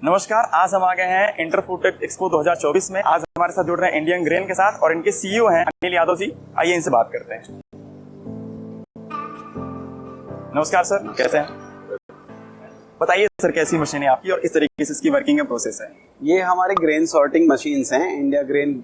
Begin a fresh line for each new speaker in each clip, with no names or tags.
नमस्कार, आज हम आ गए हैं इंटरफूटेक एक्सपो 2024 में। आज हमारे साथ जुड़ रहे हैं इंडियन ग्रेन के साथ और इनके सीईओ हैं अनिल यादव जी। आइए इनसे बात करते हैं। नमस्कार सर, कैसे हैं? बताइए सर, कैसी मशीन है आपकी और किस तरीके से इसकी वर्किंग का प्रोसेस है?
ये हमारे ग्रेन सॉर्टिंग मशीन्स हैं। इंडिया ग्रेन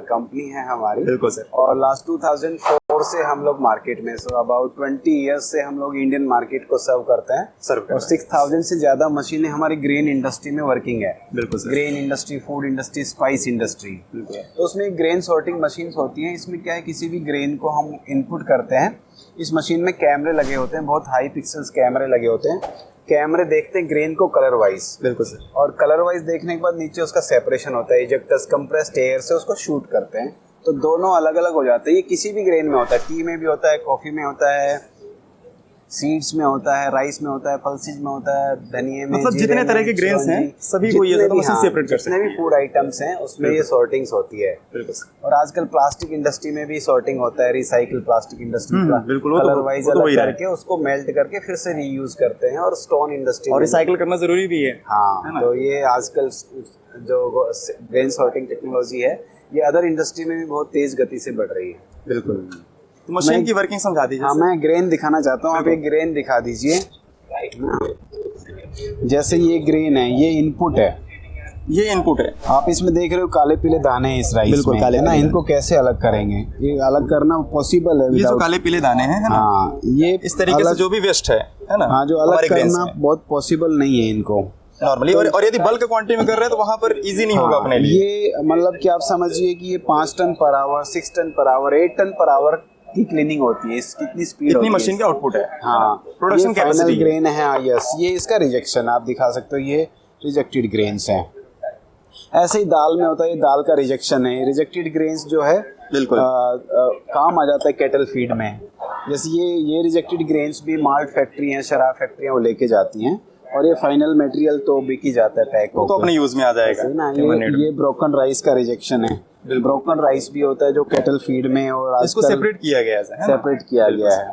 कंपनी है हमारी।
बिल्कुल सर।
और लास्ट 2004 से हम लोग मार्केट में, सो अबाउट 20 इयर्स से हम लोग इंडियन मार्केट को सर्व करते हैं
सर।
और 6000 से ज्यादा मशीनें हमारी ग्रेन इंडस्ट्री में वर्किंग है।
बिल्कुल sir.
Grain industry, food industry, spice industry. तो उसमें ग्रेन सॉर्टिंग मशीन्स होती हैं। इसमें क्या है, किसी भी ग्रेन को हम इनपुट करते हैं। इस मशीन में कैमरे लगे होते हैं, बहुत हाई पिक्सल्स कैमरे लगे होते हैं। कैमरे देखते हैं ग्रेन को कलर वाइज।
बिल्कुल सर।
और कलर वाइज देखने के बाद नीचे उसका सेपरेशन होता है। इजेक्टर्स कंप्रेस्ड एयर से उसको शूट करते हैं, तो दोनों अलग अलग हो जाते हैं। ये किसी भी ग्रेन में होता है, टी में भी होता है, कॉफी में होता है, सीड्स में होता है, राइस में होता है, पल्सेज में होता है, धनिए में,
मतलब जितने तरह के ग्रेन्स हैं सभी को ये मशीन सेपरेट कर सकते हैं।
जितने भी फूड आइटम्स हैं उसमें ये सॉर्टिंग्स होती है। और आजकल प्लास्टिक इंडस्ट्री में भी सॉर्टिंग होता है, रिसाइकिल प्लास्टिक इंडस्ट्री का। कलर वाइज अलग करके उसको मेल्ट करके फिर से रीयूज करते हैं। और स्टोन इंडस्ट्री
और रिसाइकिल करना जरूरी भी है।
हाँ, तो ये आजकल जो ग्रेन सॉर्टिंग टेक्नोलॉजी है ये अदर इंडस्ट्री में भी बहुत तेज गति से बढ़ रही है।
बिल्कुल। तो मशीन की वर्किंग समझा दीजिए।
हाँ, मैं ग्रेन दिखाना चाहता हूँ। आप एक ग्रेन दिखा दीजिए। जैसे ये ग्रेन है, ये इनपुट है,
ये इनपुट है।
आप इसमें देख रहे हो काले पीले दाने हैं इस राइस में।
बिल्कुल काले
ना, इनको कैसे अलग करेंगे? ये अलग करना पॉसिबल है।
ये जो काले पीले दाने हैं, है ना?
हाँ, ये
इस तरीके से जो भी वेस्ट है ना?
हाँ, जो अलग करना बहुत पॉसिबल नहीं है इनको
नॉर्मली। और यदि बल्क क्वांटिटी में कर रहे हैं तो वहाँ पर इजी नहीं होगा अपने लिए।
ये मतलब कि आप समझिए कि ये 5 ton per hour, 6 ton per hour, 8 ton per hour की क्लीनिंग होती है। इसकी कितनी स्पीड होती है,
मशीन का आउटपुट है।
हाँ,
प्रोडक्शन कैपेसिटी
ग्रेन है। यस, ये इसका रिजेक्शन आप दिखा सकते हो। ये रिजेक्टेड ग्रेन्स हैं। ऐसे ही दाल में होता है, ये दाल का रिजेक्शन है। रिजेक्टेड ग्रेन्स जो है
बिल्कुल
काम आ जाता है कैटल फीड में। जैसे ये रिजेक्टेड ग्रेन्स भी माल्ट फैक्ट्री हैं, शराब फैक्ट्रियाँ वो लेके जाती हैं और ये फाइनल मटेरियल तो बिक ही जाता है पैक
तो अपने यूज में आ जाएगा
ना। ये ब्रोकन राइस का रिजेक्शन है। ब्रोकन राइस भी होता है जो कैटल फीड में, और
इसको सेपरेट किया गया है।
सेपरेट किया गया है।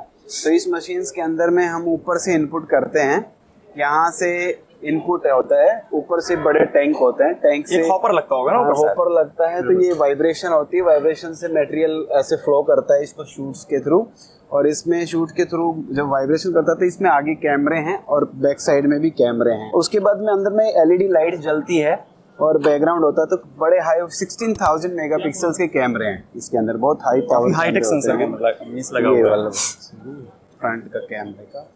तो इस मशीन्स के अंदर में हम ऊपर से इनपुट करते हैं। यहाँ से इनपुट होता है, ऊपर से बड़े टैंक होते हैं। टैंक से
हॉपर लगता होगा ना?
हॉपर लगता है, तो ये वाइब्रेशन होती है। वाइब्रेशन से मटेरियल ऐसे फ्लो करता है इसको शूट्स के थ्रू। और इसमें शूट के थ्रू जब वाइब्रेशन करता है तो इसमें आगे कैमरे हैं और बैक साइड में भी कैमरे हैं। उसके बाद में अंदर में एलईडी लाइट जलती है और बैकग्राउंड होता है। तो बड़े हाई 16,000 मेगापिक्सल्स के कैमरे हैं इसके अंदर। बहुत हाई पावर,
हाईटेक सेंसर लगा हुआ है
फ्रंट का कैमरे का।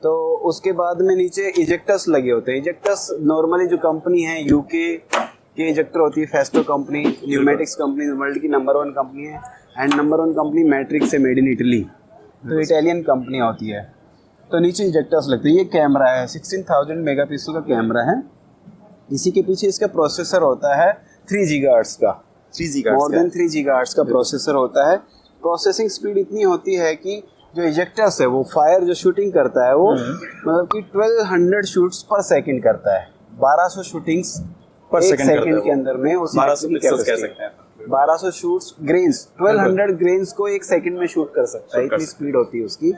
तो उसके बाद में नीचे इजेक्टर्स लगे होते हैं। इजेक्टर्स नॉर्मली जो कंपनी है यूके के इजेक्टर होती है, Festo company, pneumatics company world की नंबर 1 कंपनी है। एंड नंबर 1 कंपनी मैट्रिक्स है, मेड इन इटली, तो इटालियन कंपनी होती है। तो नीचे इजेक्टर्स लगते हैं। ये कैमरा है, 16,000 मेगापिक्सल का कैमरा है। इसी के पीछे इसका प्रोसेसर होता है 3 गीगाहर्ट्ज का। मोर देन 3 गीगाहर्ट्ज का प्रोसेसर होता है। प्रोसेसिंग स्पीड इतनी होती है कि जो इजेक्टर्स है वो फायर जो शूटिंग करता है वो मतलब कि 1200 शूट्स पर सेकंड करता है। 1200 शूटिंग्स पर सेकंड के अंदर में उस 1200 शूट्स ग्रेन्स, 1200 ग्रेन्स को एक सेकंड में शूट कर सकता है। इतनी स्पीड होती है उसकी।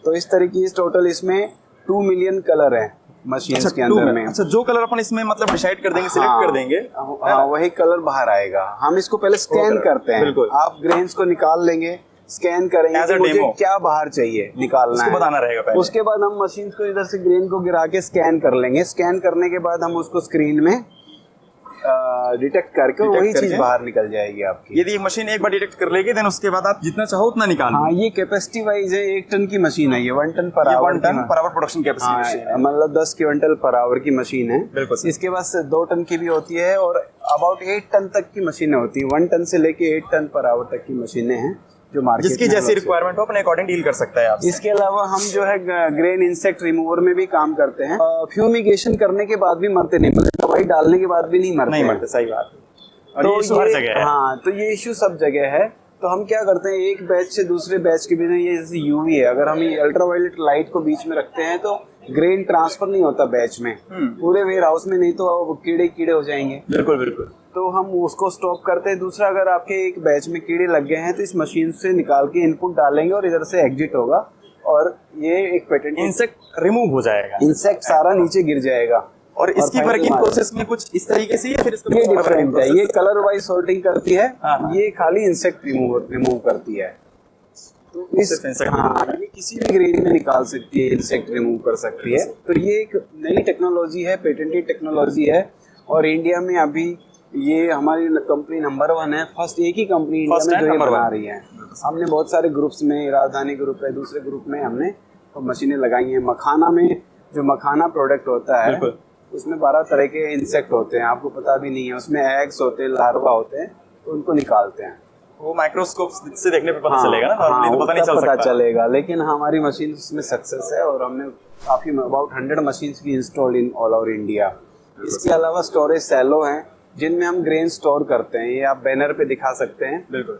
तो इस तरीके से टोटल इसमें 2 मिलियन कलर है मशीन्स के अंदर में।
अच्छा, जो कलर अपन इसमें मतलब डिसाइड कर देंगे, सिलेक्ट कर देंगे,
हाँ, वही कलर बाहर आएगा। हम इसको पहले स्कैन करते हैं। आप ग्रेन्स को निकाल लेंगे, स्कैन करेंगे कि मुझे क्या बाहर चाहिए निकालना है,
बताना रहेगा पहले।
उसके बाद हम मशीन को इधर से ग्रेन को गिरा के स्कैन कर लेंगे। स्कैन करने के बाद हम उसको स्क्रीन में डिटेक्ट करके वही चीज बाहर निकल जाएगी आपकी।
यदि मशीन एक बार डिटेक्ट कर लेगी देन उसके बाद आप जितना चाहो उतना निकाल।
हाँ, ये कैपेसिटी वाइज है। 1 टन की मशीन है ये, 1 ton per hour.
1 ton per hour production capacity,
मतलब 10 क्विंटल पर आवर की मशीन है। इसके बाद 2 टन की भी होती है और अबाउट 8 टन तक की मशीनें होती है। 1 टन से लेके 8 टन पर आवर तक की मशीनें हैं जो मार्केट
जिसकी जैसी रिक्वायरमेंट हो अपने अकॉर्डिंग डील कर सकता है आप।
इसके अलावा हम जो है ग्रेन इंसेक्ट रिमूवर में भी काम करते हैं। फ्यूमिगेशन करने के बाद भी मरते नहीं, मतलब दवाई डालने के बाद भी नहीं मरते।
सही बात। और
तो
ये हर जगह है।
हाँ, तो ये इश्यू सब जगह है। तो हम क्या करते हैं, एक बैच से दूसरे बैच के बीच में, ये जैसे यूवी है, अगर हम ये अल्ट्रावायलेट लाइट को बीच में रखते हैं तो ग्रेन ट्रांसफर नहीं होता बैच में, पूरे वेयर हाउस में, नहीं तो कीड़े हो जाएंगे।
बिल्कुल।
तो हम उसको स्टॉप करते हैं। दूसरा, अगर आपके एक बैच में कीड़े लग गए हैं तो इस मशीन से निकाल के इनपुट डालेंगे और इधर से एग्जिट होगा और ये एक पेटेंट
इंसेक्ट रिमूव हो जाएगा।
इंसेक्ट सारा नीचे गिर जाएगा।
और इसकी
final
वर्किंग
माल।
प्रोसेस में कुछ इस तरीके से या फिर इसको
ये
कुछ और
डिफरेंट है,
process?
ये कलर वाइज सॉर्टिंग करती है,
हाँ।
ये खाली इंसेक्ट रिमूव करती है। तो इस
सिर्फ insect
हाँ, ये किसी भी ग्रेन में निकाल सकती है, इंसेक्ट रिमूव कर सकती है। तो ये एक नई टेक्नोलॉजी है, पेटेंटेड टेक्नोलॉजी है, और इंडिया में अभी ये हमारी कंपनी नंबर 1 है, फर्स्ट एक ही कंपनी इंडिया
First
में
and
जो ये
number
बना
one।
रही है। हमने बहुत सारे ग्रुप्स में, राजधानी ग्रुप है, दूसरे ग्रुप में हमने तो मशीनें लगाई हैं। मखाना में जो मखाना प्रोडक्ट होता है
बिल्कुल।
उसमें 12 तरह के इंसेक्ट होते हैं, आपको पता भी नहीं है। उसमें एग्स होते हैं, लार्वा होते हैं, तो उनको निकालते हैं।
वो माइक्रोस्कोप से देखने पे पता चलेगा ना, नॉर्मली तो पता नहीं चल
पता
सकता।
चलेगा, लेकिन हमारी मशीन उसमें सक्सेस है, और हमने काफी अबाउट 100 मशीन्स भी install in all over India. इसके अलावा स्टोरेज सैलो हैं जिनमें हम ग्रेन स्टोर करते हैं। ये आप बैनर पे दिखा सकते हैं।
बिल्कुल।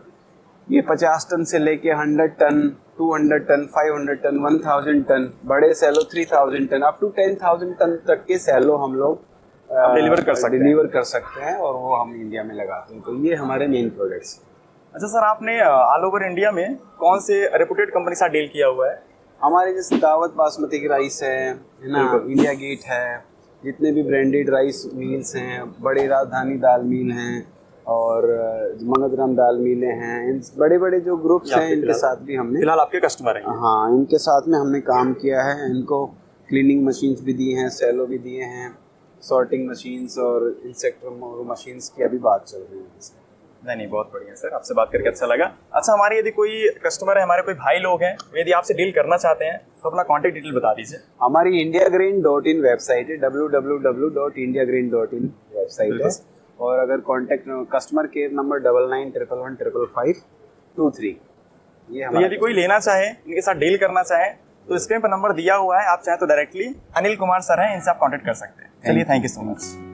ये 50 टन से लेके 100 टन, 200 टन, 500 टन, 1000 टन, बड़े silo 3000 ton, up to 10,000 ton तक के सैलो हम लोग
डिलीवर कर सकते हैं।
डिलीवर कर सकते हैं, और वो हम इंडिया में लगाते हैं। तो ये हमारे मेन प्रोडक्ट्स।
अच्छा सर, आपने ऑल ओवर इंडिया में कौन से रेपुटेड कंपनी से डील किया हुआ है?
हमारे जैसे दावत बासमती की राइस है ना,
बिल्कुल।
इंडिया गेट है, जितने भी ब्रांडेड राइस मिल्स हैं, बड़े राजधानी दाल मिल हैं, और मंगतराम दाल मिलें हैं, इन बड़े बड़े जो ग्रुप्स हैं, इनके साथ भी हमने,
फिलहाल आपके कस्टमर हैं।
हाँ, इनके साथ में हमने काम किया है। इनको क्लीनिंग मशीन्स भी दी हैं, सेलो भी दिए हैं, सॉर्टिंग मशीन्स और इंसेक्ट मशीन्स की अभी बात चल रही है।
नहीं, बहुत बढ़िया सर, आपसे बात करके अच्छा लगा। अच्छा, हमारे यदि कोई कस्टमर है, हमारे कोई भाई लोग हैं, यदि आपसे डील करना चाहते हैं तो अपना कॉन्टेक्ट डिटेल बता दीजिए।
हमारी indiagrain.in वेबसाइट है, www.indiagrain.in वेबसाइट है। और अगर कॉन्टेक्ट कस्टमर केयर नंबर 9911155523, ये
तो
हमारा।
यदि कोई लेना चाहे, इनके साथ डील करना चाहे, तो स्क्रीन पर नंबर दिया हुआ है, आप चाहे तो डायरेक्टली अनिल कुमार सर हैं, इनसे आप कॉन्टेक्ट कर सकते हैं। चलिए, थैंक यू सो मच।